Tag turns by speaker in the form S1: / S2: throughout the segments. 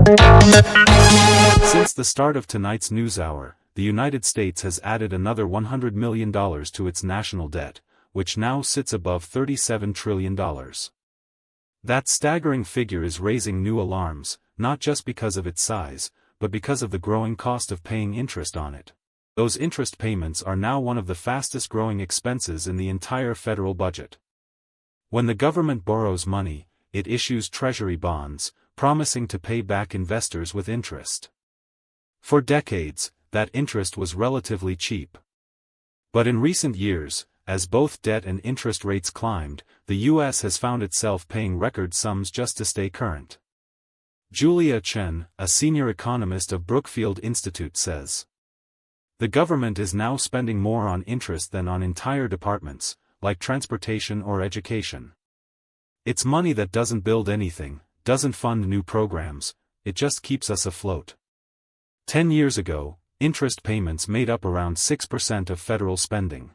S1: Since the start of tonight's NewsHour, the United States has added another $100 million to its national debt, which now sits above $37 trillion. That staggering figure is raising new alarms, not just because of its size, but because of the growing cost of paying interest on it. Those interest payments are now one of the fastest growing expenses in the entire federal budget. When the government borrows money, it issues treasury bonds, promising to pay back investors with interest. For decades, that interest was relatively cheap. But in recent years, as both debt and interest rates climbed, the U.S. has found itself paying record sums just to stay current. Julia Chen, a senior economist of Brookfield Institute, says, "The government is now spending more on interest than on entire departments, like transportation or education. It's money that doesn't build anything, doesn't fund new programs, it just keeps us afloat." 10 years ago, interest payments made up around 6% of federal spending.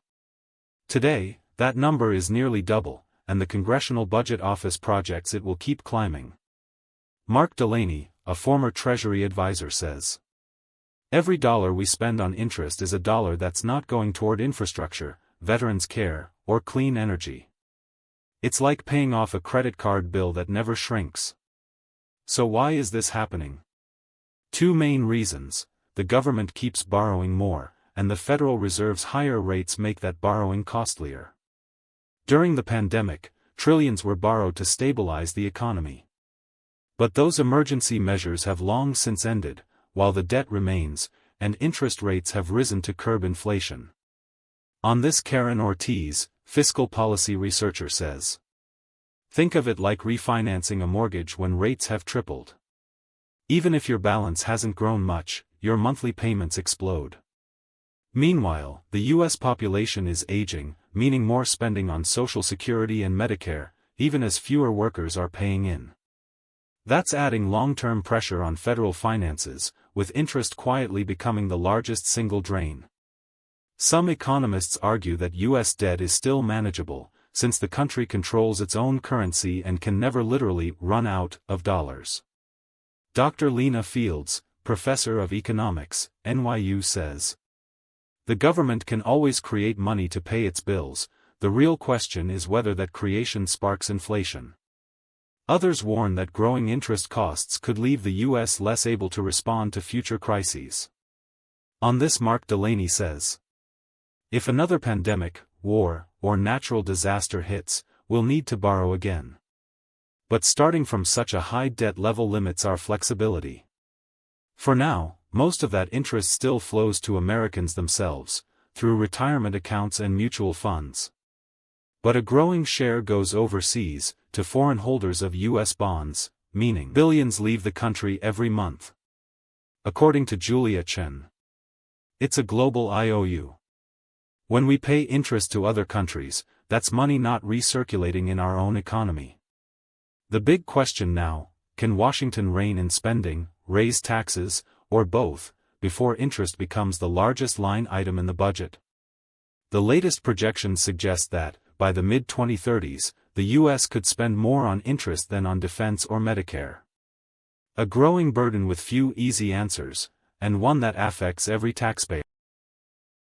S1: Today, that number is nearly double, and the Congressional Budget Office projects it will keep climbing. Mark Delaney, a former Treasury advisor, says, "Every dollar we spend on interest is a dollar that's not going toward infrastructure, veterans care, or clean energy. It's like paying off a credit card bill that never shrinks." So why is this happening? Two main reasons: the government keeps borrowing more, and the Federal Reserve's higher rates make that borrowing costlier. During the pandemic, trillions were borrowed to stabilize the economy. But those emergency measures have long since ended, while the debt remains, and interest rates have risen to curb inflation. On this, Karen Ortiz, fiscal policy researcher, says, "Think of it like refinancing a mortgage when rates have tripled. Even if your balance hasn't grown much, your monthly payments explode." Meanwhile, the U.S. population is aging, meaning more spending on Social Security and Medicare, even as fewer workers are paying in. That's adding long-term pressure on federal finances, with interest quietly becoming the largest single drain. Some economists argue that U.S. debt is still manageable, since the country controls its own currency and can never literally run out of dollars. Dr. Lena Fields, professor of economics, NYU, says, "The government can always create money to pay its bills, the real question is whether that creation sparks inflation." Others warn that growing interest costs could leave the U.S. less able to respond to future crises. On this, Mark Delaney says, "If another pandemic, war, or natural disaster hits, we'll need to borrow again. But starting from such a high debt level limits our flexibility. For now, most of that interest still flows to Americans themselves, through retirement accounts and mutual funds. But a growing share goes overseas, to foreign holders of U.S. bonds, meaning billions leave the country every month." According to Julia Chen, "It's a global IOU. When we pay interest to other countries, that's money not recirculating in our own economy. The big question now, can Washington rein in spending, raise taxes, or both, before interest becomes the largest line item in the budget?" The latest projections suggest that, by the mid-2030s, the U.S. could spend more on interest than on defense or Medicare. A growing burden with few easy answers, and one that affects every taxpayer.